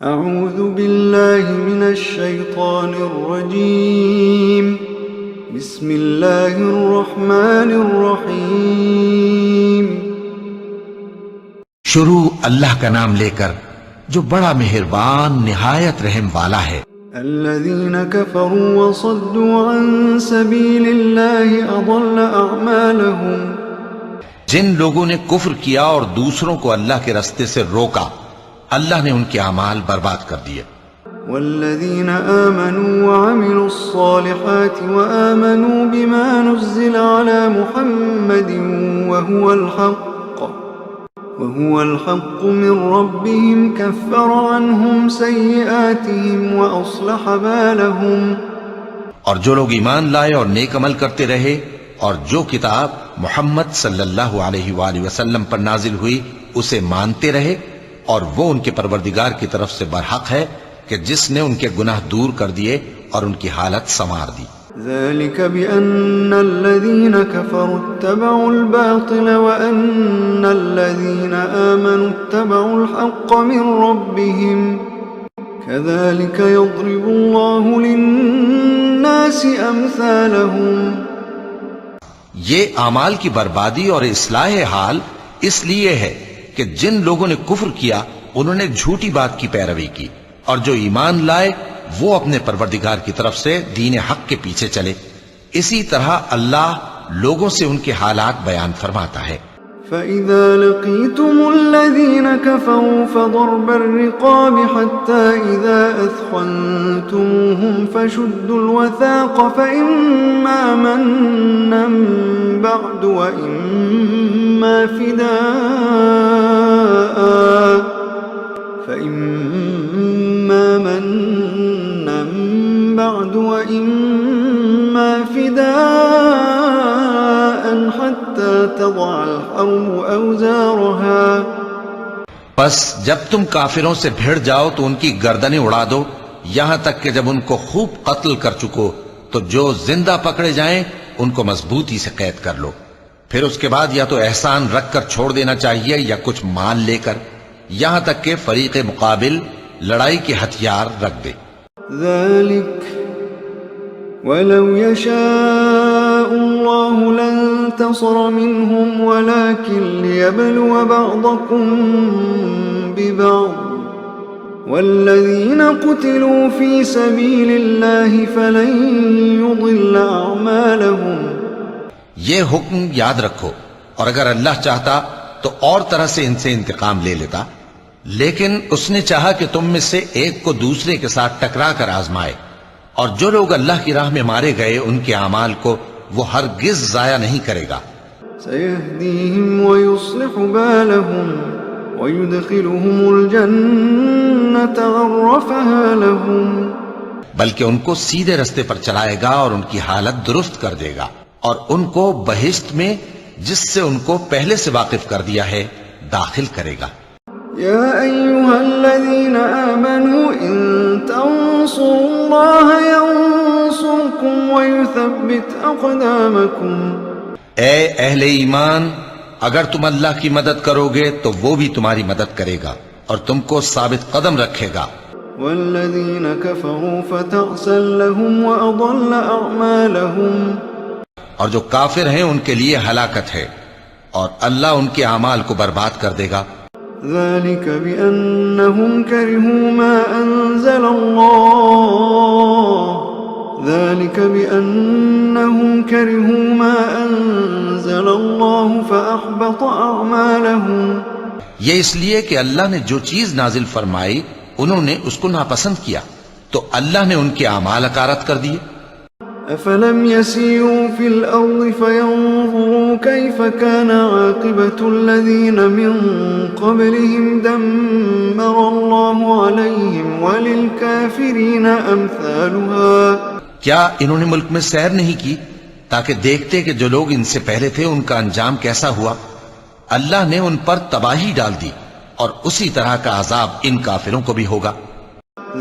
اعوذ باللہ من الشیطان الرجیم بسم اللہ الرحمن الرحیم۔ شروع اللہ کا نام لے کر جو بڑا مہربان نہایت رحم والا ہے۔ الذین کفروا وصدوا عن سبیل اللہ اضل اعمالہم، جن لوگوں نے کفر کیا اور دوسروں کو اللہ کے راستے سے روکا، اللہ نے ان کے اعمال برباد کر دیے۔ والذین آمنوا وعملوا الصالحات وآمنوا بما نزل على محمد وهو الحق من ربهم كفر عنهم سيئاتهم وأصلح بالهم۔ اور جو لوگ ایمان لائے اور نیک عمل کرتے رہے اور جو کتاب محمد صلی اللہ علیہ وآلہ وسلم پر نازل ہوئی اسے مانتے رہے، اور وہ ان کے پروردگار کی طرف سے برحق ہے کہ جس نے ان کے گناہ دور کر دیے اور ان کی حالت سنوار دی۔ ذلك بأن الذين كفروا اتبعوا الباطل وأن الذين آمنوا اتبعوا الحق من ربهم كذلك يضرب الله للناس أمثالهم۔ یہ اعمال کی بربادی اور اصلاح حال اس لیے ہے کہ جن لوگوں نے کفر کیا انہوں نے جھوٹی بات کی پیروی کی، اور جو ایمان لائے وہ اپنے پروردگار کی طرف سے دین حق کے پیچھے چلے۔ اسی طرح اللہ لوگوں سے ان کے حالات بیان فرماتا ہے۔ فَإِذَا لَقِيتُمُ الَّذِينَ كَفَرُوا فَضَرْبَ الرِّقَابِ حَتَّى إِذَا أَثْخَنْتُمُوهُمْ فَشُدُّوا الْوَثَاقَ فَإِمَّا مَنًّا بَعْدُ وَإِمَّا فِدَاءً حَتَّى تَضَعَ الْحَرْبُ أَوْزَارَهَا۔ پس جب تم کافروں سے بھیڑ جاؤ تو ان کی گردنیں اڑا دو، یہاں تک کہ جب ان کو خوب قتل کر چکو تو جو زندہ پکڑے جائیں ان کو مضبوطی سے قید کر لو۔ پھر اس کے بعد یا تو احسان رکھ کر چھوڑ دینا چاہیے یا کچھ مال لے کر، یہاں تک کہ فریق مقابل لڑائی کے ہتھیار رکھ دے۔ ذلك ولو يشاء الله لانتصر منهم ولكن ليبلو بعضكم ببعض والذين قتلوا في سبيل الله فلن يضل أعمالهم۔ یہ حکم یاد رکھو، اور اگر اللہ چاہتا تو اور طرح سے ان سے انتقام لے لیتا، لیکن اس نے چاہا کہ تم میں سے ایک کو دوسرے کے ساتھ ٹکرا کر آزمائے، اور جو لوگ اللہ کی راہ میں مارے گئے ان کے اعمال کو وہ ہرگز ضائع نہیں کرے گا۔ سيهديهم ويصلح بالهم ويدخلهم الجنة عرفها لهم۔ بلکہ ان کو سیدھے رستے پر چلائے گا اور ان کی حالت درست کر دے گا، اور ان کو بہشت میں جس سے ان کو پہلے سے واقف کر دیا ہے داخل کرے گا۔ يا أيها الذين آمنوا إن تنصروا الله ينصركم ويثبت أقدامكم۔ اے اہل ایمان، اگر تم اللہ کی مدد کرو گے تو وہ بھی تمہاری مدد کرے گا اور تم کو ثابت قدم رکھے گا۔ والذين كفروا فتعسا لهم وأضل أعمالهم۔ اور جو کافر ہیں ان کے لیے ہلاکت ہے، اور اللہ ان کے اعمال کو برباد کر دے گا۔ ذلك بأنهم كرهوا ما أنزل الله فأحبط أعمالهم۔ یہ اس لیے کہ اللہ نے جو چیز نازل فرمائی انہوں نے اس کو ناپسند کیا تو اللہ نے ان کے اعمال اکارت کر دیے۔ أفلم يسيروا في الأرض فينظروا كيف كان عاقبة الذين من قبلهم دمر الله عليهم وللكافرين أمثالها۔ کیا انہوں نے ملک میں سیر نہیں کی تاکہ دیکھتے کہ جو لوگ ان سے پہلے تھے ان کا انجام کیسا ہوا؟ اللہ نے ان پر تباہی ڈال دی، اور اسی طرح کا عذاب ان کافروں کو بھی ہوگا۔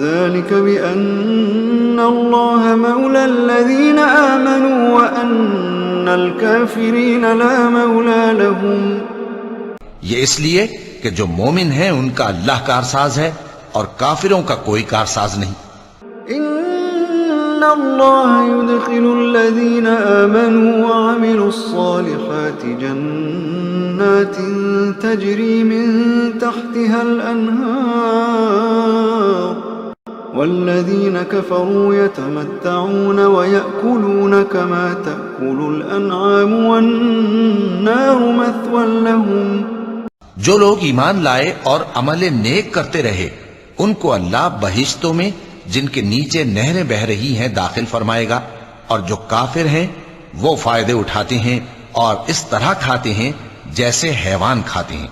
ذلك بأن الله مولى الذين آمنوا وأن الكافرين لا مولى لهم۔ یہ اس لیے کہ جو مومن ہیں ان کا اللہ کارساز ہے اور کافروں کا کوئی کارساز نہیں۔ إن الله يدخل الذين آمنوا وعملوا الصالحات جنات تجري من تحتها الأنهار والذين كفروا يتمتعون ويأكلون كما تأكل الأنعام والنار مثوى لهم۔ جو لوگ ایمان لائے اور عمل نیک کرتے رہے ان کو اللہ بہشتوں میں جن کے نیچے نہریں بہ رہی ہیں داخل فرمائے گا، اور جو کافر ہیں وہ فائدے اٹھاتے ہیں اور اس طرح کھاتے ہیں جیسے حیوان کھاتے ہیں،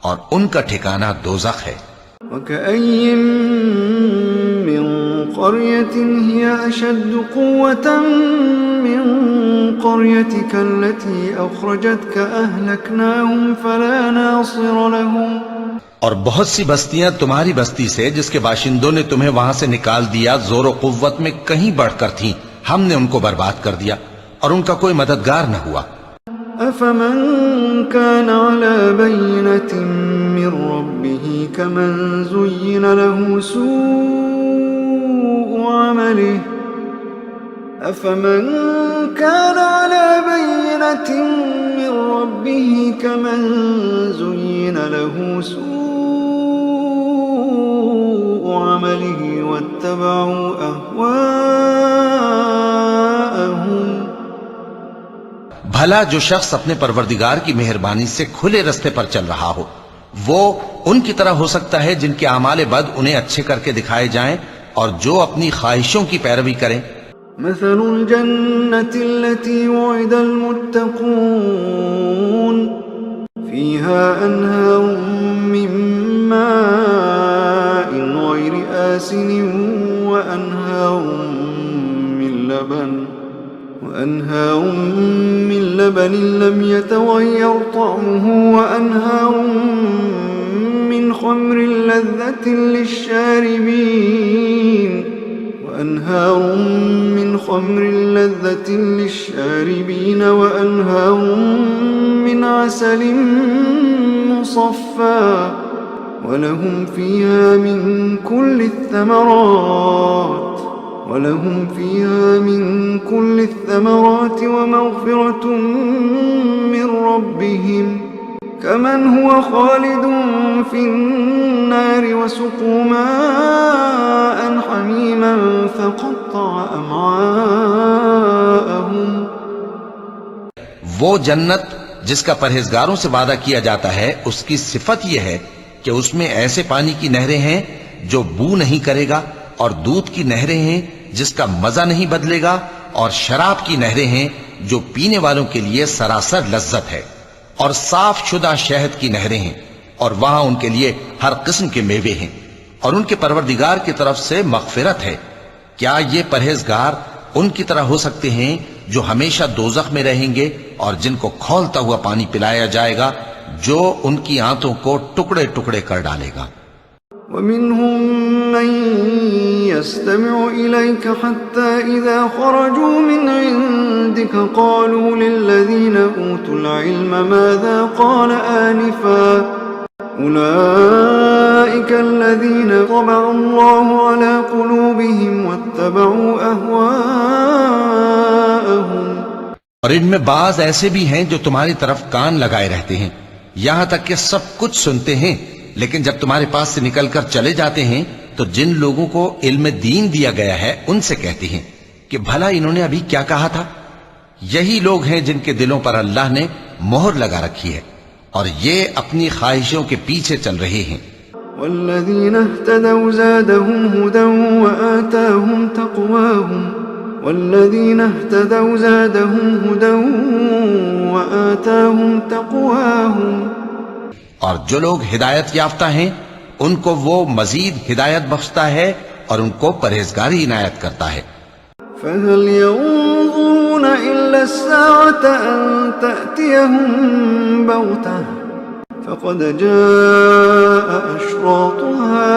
اور ان کا ٹھکانہ دوزخ ہے۔ وَكَأَيٍّ مِّن قَرْيَةٍ هِيَ أَشَدُّ قُوَّةً مِّن قَرْيَتِكَ الَّتِي أَخْرَجَتْكَ أَهْلَكْنَاهُمْ فَلَا نَاصِرَ لَهُمْ۔ اور بہت سی بستیاں تمہاری بستی سے جس کے باشندوں نے تمہیں وہاں سے نکال دیا زور و قوت میں کہیں بڑھ کر تھیں، ہم نے ان کو برباد کر دیا اور ان کا کوئی مددگار نہ ہوا۔ أَفَمَن كَانَ عَلَى بَيِّنَةٍ مِّن رَّبِّهِ كَمَن زُيِّنَ لَهُ سُوءُ عَمَلِهِ أَفَمَن كَانَ عَلَى بَيِّنَةٍ مِّن رَّبِّهِ كَمَن زُيِّنَ لَهُ سُوءُ عَمَلِهِ وَاتَّبَعُوا أَهْوَاءَهُمْ۔ بھلا جو شخص اپنے پروردگار کی مہربانی سے کھلے رستے پر چل رہا ہو وہ ان کی طرح ہو سکتا ہے جن کے اعمال بد انہیں اچھے کر کے دکھائے جائیں اور جو اپنی خواہشوں کی پیروی کریں۔ مثل الجنة التي وعد المتقون فيها أنهار من ماء غير آسن وأنهار من لبن لم يتغير طعمه وأنهار من خمر لذة للشاربين وأنهار من عسل مصفى ولهم فيها من كل الثمرات ومغفرة من ربهم كمن هو خالد في النار وسقوا ماء حميما فقطع أمعاءهم۔ وہ جنت جس کا پرہیزگاروں سے وعدہ کیا جاتا ہے اس کی صفت یہ ہے کہ اس میں ایسے پانی کی نہریں ہیں جو بو نہیں کرے گا، اور دودھ کی نہریں ہیں جس کا مزہ نہیں بدلے گا، اور شراب کی نہریں ہیں جو پینے والوں کے لیے سراسر لذت ہے، اور صاف شدہ شہد کی نہریں ہیں، اور وہاں ان کے لیے ہر قسم کے میوے ہیں، اور ان کے پروردگار کی طرف سے مغفرت ہے۔ کیا یہ پرہیزگار ان کی طرح ہو سکتے ہیں جو ہمیشہ دوزخ میں رہیں گے اور جن کو کھولتا ہوا پانی پلایا جائے گا جو ان کی آنتوں کو ٹکڑے ٹکڑے کر ڈالے گا۔ ومنهم من يستمع إليك حتى إذا خرجوا من عندك قالوا للذين أوتوا العلم ماذا قال آنفا أولئك الذين طبع الله على قلوبهم واتبعوا أهواءهم۔ اور ان میں بعض ایسے بھی ہیں جو تمہاری طرف کان لگائے رہتے ہیں یہاں تک کہ سب کچھ سنتے ہیں، لیکن جب تمہارے پاس سے نکل کر چلے جاتے ہیں تو جن لوگوں کو علم دین دیا گیا ہے ان سے کہتے ہیں کہ بھلا انہوں نے ابھی کیا کہا تھا۔ یہی لوگ ہیں جن کے دلوں پر اللہ نے مہر لگا رکھی ہے اور یہ اپنی خواہشوں کے پیچھے چل رہے ہیں۔ والذین اہتدوا زادهم هدى وآتاهم تقواهم والذین اہتدوا زادهم هدى وآتاهم تقواهم۔ اور جو لوگ ہدایت یافتہ ہیں ان کو وہ مزید ہدایت بخشتا ہے اور ان کو پرہیزگاری عنایت کرتا ہے۔ فَهَلْ يَنظُرُونَ إِلَّا السَّاعَةَ أَن تَأْتِيَهُم بَغْتَةً فَقَدْ جَاءَ أَشْرَاطُهَا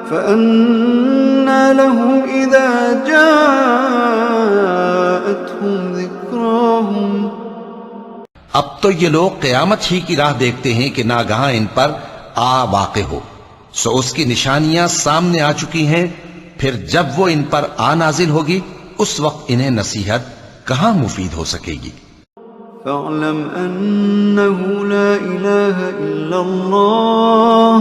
فَأَنَّىٰ لَهُمْ إِذَا جَاءَتْهُمْ ذِكْرَاهُمْ۔ اب تو یہ لوگ قیامت ہی کی راہ دیکھتے ہیں کہ ناگہاں ان پر آ واقع ہو، سو اس کی نشانیاں سامنے آ چکی ہیں، پھر جب وہ ان پر آ نازل ہوگی اس وقت انہیں نصیحت کہاں مفید ہو سکے گی۔ فاعلم أنه لا إله إلا الله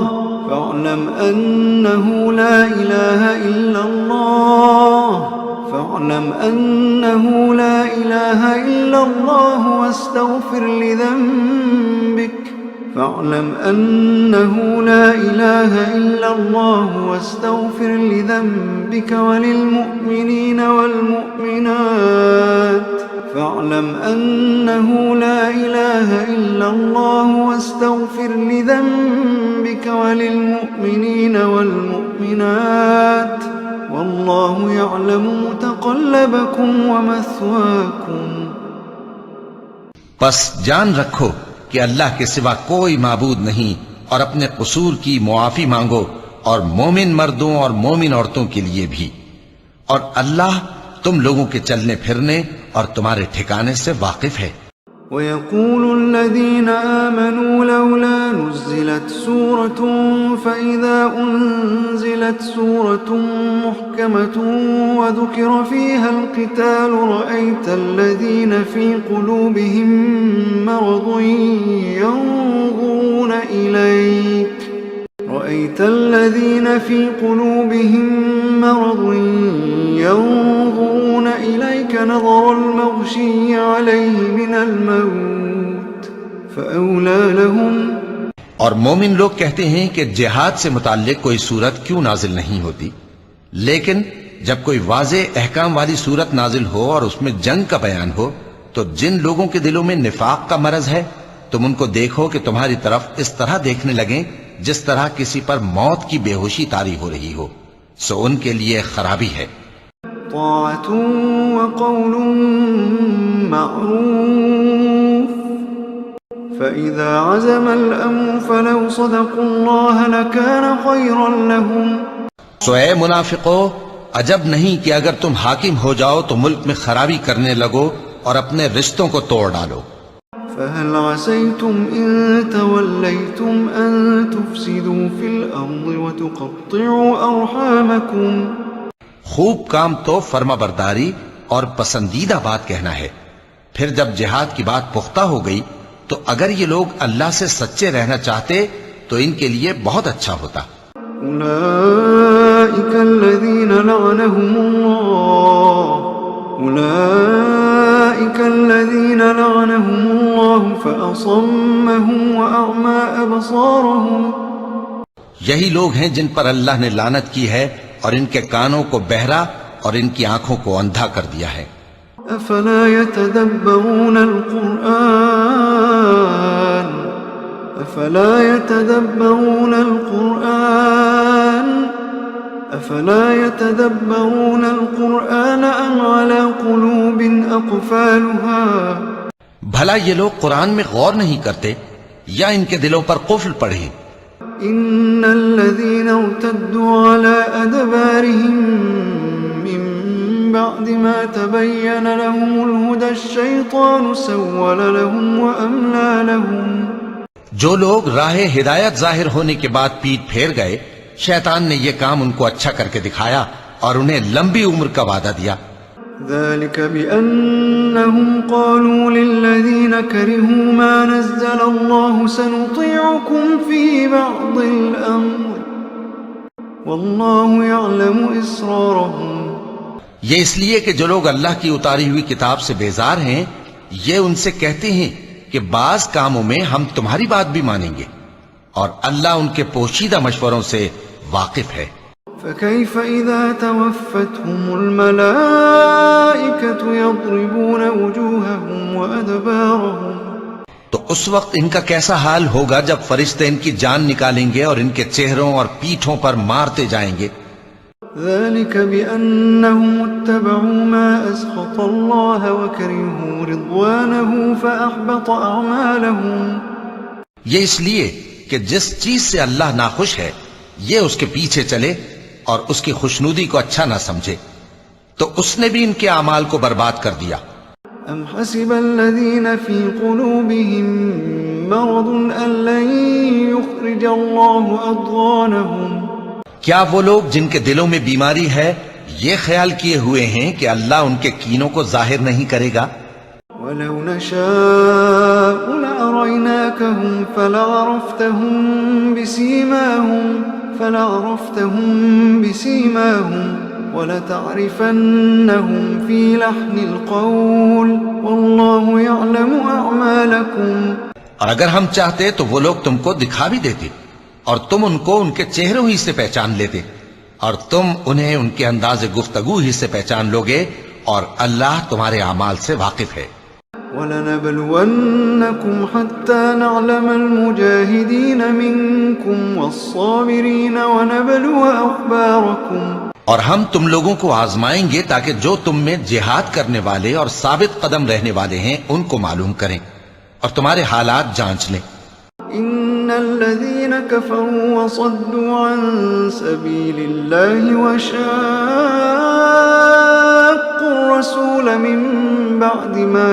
فاعلم أنه لا إله إلا الله فاعلم أنه لا إله إلا الله واستغفر لذنبك فاعلم أنه لا إله إلا الله واستغفر لذنبك وللمؤمنين والمؤمنات فاعلم أنه لا إله إلا الله واستغفر لذنبك وللمؤمنين والمؤمنات والله يعلم متقلبكم ومثواكم۔ پس جان رکھو کہ اللہ کے سوا کوئی معبود نہیں، اور اپنے قصور کی معافی مانگو، اور مومن مردوں اور مومن عورتوں کے لیے بھی، اور اللہ تم لوگوں کے چلنے پھرنے اور تمہارے ٹھکانے سے واقف ہے۔ وَيَقُولُ الَّذِينَ آمَنُوا لَوْلَا نُزِّلَتْ سُورَةٌ فَإِذَا أُنزِلَتْ سُورَةٌ مُحْكَمَةٌ وَذُكِرَ فِيهَا الْقِتَالُ رَأَيْتَ الَّذِينَ فِي قُلُوبِهِم مَّرَضٌ يَنظُرُونَ إِلَيْكَ نَظَرَ الْمَغْشِيِّ عَلَيْهِ مِنَ الْمَوْتِ فَأَوْلَى لَهُمْ۔ اور مومن لوگ کہتے ہیں کہ جہاد سے متعلق کوئی صورت کیوں نازل نہیں ہوتی، لیکن جب کوئی واضح احکام والی صورت نازل ہو اور اس میں جنگ کا بیان ہو تو جن لوگوں کے دلوں میں نفاق کا مرض ہے تم ان کو دیکھو کہ تمہاری طرف اس طرح دیکھنے لگیں جس طرح کسی پر موت کی بے ہوشی طاری ہو رہی ہو، سو ان کے لیے خرابی ہے۔ طاعة وقول معروف فإذا عزم الأمر فلو صدقوا الله لكان خيرا لهم۔ سو اے منافقو، عجب نہیں کہ اگر تم حاکم ہو جاؤ تو ملک میں خرابی کرنے لگو اور اپنے رشتوں کو توڑ ڈالو۔ فهل عسيتم إن توليتم أن تفسدوا في الأرض وتقطعوا أرحامكم۔ خوب کام تو فرما برداری اور پسندیدہ بات کہنا ہے، پھر جب جہاد کی بات پختہ ہو گئی تو اگر یہ لوگ اللہ سے سچے رہنا چاہتے تو ان کے لیے بہت اچھا ہوتا۔ أولئك الذين لعنهم الله فأصمهم وأعمى أبصارهم۔ یہی لوگ ہیں جن پر اللہ نے لعنت کی ہے اور ان کے کانوں کو بہرا اور ان کی آنکھوں کو اندھا کر دیا ہے۔ أفلا يتدبرون القرآن أم على قلوب أقفالها۔ بھلا یہ لوگ قرآن میں غور نہیں کرتے یا ان کے دلوں پر قفل پڑے؟ إن الذين ارتدوا على أدبارهم من بعد ما تبين لهم الهدى الشيطان سول لهم وأملى لهم۔ جو لوگ راہ ہدایت ظاہر ہونے کے بعد پیٹ پھیر گئے، شیطان نے یہ کام ان کو اچھا کر کے دکھایا اور انہیں لمبی عمر کا وعدہ دیا۔ ذلك بأنهم قالوا للذين كرهوا ما نزل الله سنطيعكم في بعض الأمر والله يعلم إسرارهم۔ یہ اس لیے کہ جو لوگ اللہ کی اتاری ہوئی کتاب سے بیزار ہیں یہ ان سے کہتے ہیں کہ بعض کاموں میں ہم تمہاری بات بھی مانیں گے، اور اللہ ان کے پوشیدہ مشوروں سے واقف ہے۔ فكيف إذا توفتهم الملائكة يضربون وجوههم وأدبارهم۔ تو اس وقت ان کا کیسا حال ہوگا جب فرشتے ان کی جان نکالیں گے اور ان کے چہروں اور پیٹھوں پر مارتے جائیں گے۔ ذلك بأنهم اتبعوا ما أسخط الله وكرهوا رضوانه فأحبط أعمالهم۔ یہ اس لیے کہ جس چیز سے اللہ ناخوش ہے یہ اس کے پیچھے چلے اور اس کی خوشنودی کو اچھا نہ سمجھے تو اس نے بھی ان کے اعمال کو برباد کر دیا۔ أم حسب الذين في قلوبهم مرض أن لن يخرج الله أضغانهم کیا وہ لوگ جن کے دلوں میں بیماری ہے یہ خیال کیے ہوئے ہیں کہ اللہ ان کے کینوں کو ظاہر نہیں کرے گا؟ ولو نشاء لأريناكهم فلعرفتهم بسيماهم ولتعرفنهم في لحن القول والله يعلم أعمالكم. اور اگر ہم چاہتے تو وہ لوگ تم کو دکھا بھی دیتے اور تم ان کو ان کے چہروں ہی سے پہچان لیتے اور تم انہیں ان کے انداز گفتگو ہی سے پہچان لوگے اور اللہ تمہارے اعمال سے واقف ہے. وَلَنَبْلُوَنَّكُمْ حَتَّى نَعْلَمَ الْمُجَاهِدِينَ مِنْكُمْ وَالصَّابِرِينَ وَنَبْلُوَ أَخْبَارَكُمْ. اور ہم تم لوگوں کو آزمائیں گے تاکہ جو تم میں جہاد کرنے والے اور ثابت قدم رہنے والے ہیں ان کو معلوم کریں اور تمہارے حالات جانچ لیں. إن الذين كفروا وصدوا عن سبيل الله وشاقوا الرسول من بعد ما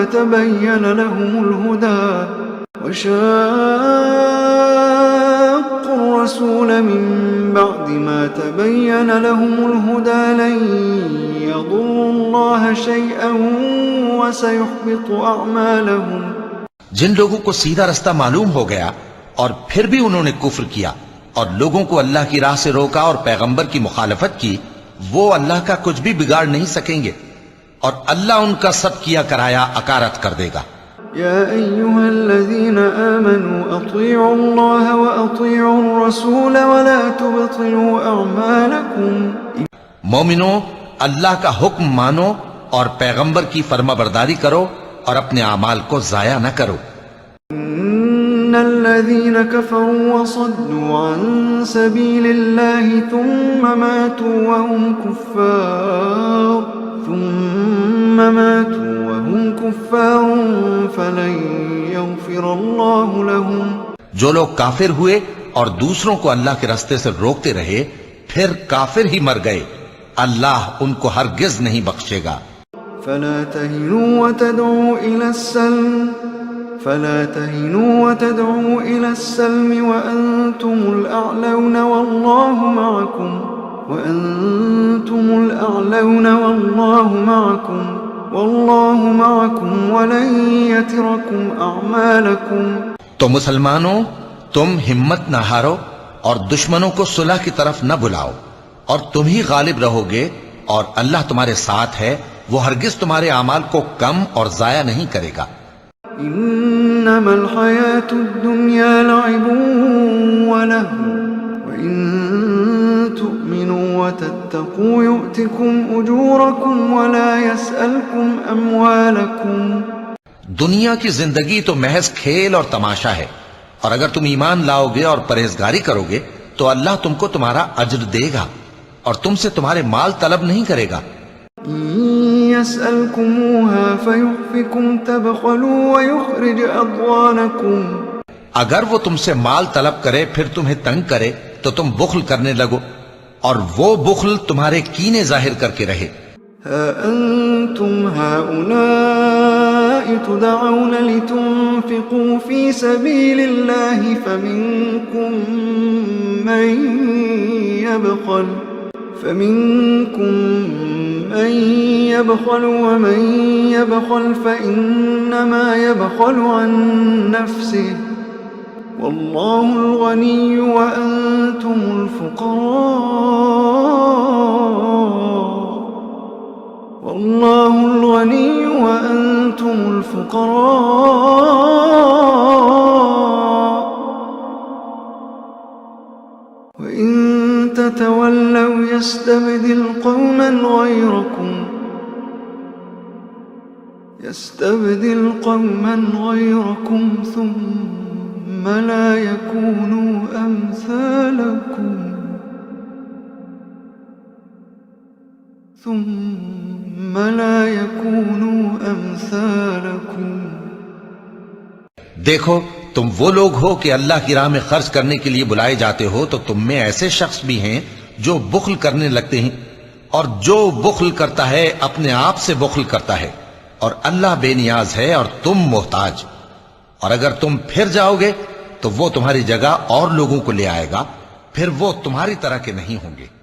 تبين لهم الهدى لن يضروا الله شيئا وسيحبط أعمالهم. جن لوگوں کو سیدھا رستہ معلوم ہو گیا اور پھر بھی انہوں نے کفر کیا اور لوگوں کو اللہ کی راہ سے روکا اور پیغمبر کی مخالفت کی، وہ اللہ کا کچھ بھی بگاڑ نہیں سکیں گے اور اللہ ان کا سب کیا کرایا اکارت کر دے گا. يا أيها الذين آمنوا أطيعوا الله وأطيعوا الرسول ولا تبطلوا أعمالكم. مومنو، اللہ کا حکم مانو اور پیغمبر کی فرما برداری کرو اور اپنے اعمال کو ضائع نہ کرو. إن الذين كفروا وصدوا عن سبيل الله ثم ماتوا وهم كفار فلن يغفر الله لهم. جو لوگ کافر ہوئے اور دوسروں کو اللہ کے راستے سے روکتے رہے پھر کافر ہی مر گئے، اللہ ان کو ہرگز نہیں بخشے گا. فلا تهنوا وتدعوا إلى السلم وأنتم الأعلون والله معكم ولن يتركم أعمالكم. تو مسلمانوں، تم ہمت نہ ہارو اور دشمنوں کو صلح کی طرف نہ بلاؤ اور تم ہی غالب رہو گے اور اللہ تمہارے ساتھ ہے، وہ ہرگز تمہارے اعمال کو کم اور ضائع نہیں کرے گا. انما الحیاة الدنیا لعب ولهو وان تؤمنوا وتتقوا يؤتكم اجوركم ولا يسألكم اموالكم. دنیا کی زندگی تو محض کھیل اور تماشا ہے، اور اگر تم ایمان لاؤ گے اور پرہیزگاری کرو گے تو اللہ تم کو تمہارا اجر دے گا اور تم سے تمہارے مال طلب نہیں کرے گا. يسألكموها فيحفكم تبخلوا ويخرج أضغانكم. اگر وہ تم سے مال طلب کرے پھر تمہیں تنگ کرے تو تم بخل کرنے لگو اور وہ بخل تمہارے کینے ظاہر کر کے رہے. ها أنتم هؤلاء تدعون لتنفقوا في سبيل الله فمنكم من يبخل ومن يبخل فإنما يبخل عن نفسه والله الغني وأنتم الفقراء وإن تتولوا يستبدل قوما غيركم ثم لا يكونوا أمثالكم. دیکھو، تم وہ لوگ ہو کہ اللہ کی راہ میں خرچ کرنے کے لیے بلائے جاتے ہو تو تم میں ایسے شخص بھی ہیں جو بخل کرنے لگتے ہیں، اور جو بخل کرتا ہے اپنے آپ سے بخل کرتا ہے، اور اللہ بے نیاز ہے اور تم محتاج. اور اگر تم پھر جاؤ گے تو وہ تمہاری جگہ اور لوگوں کو لے آئے گا، پھر وہ تمہاری طرح کے نہیں ہوں گے۔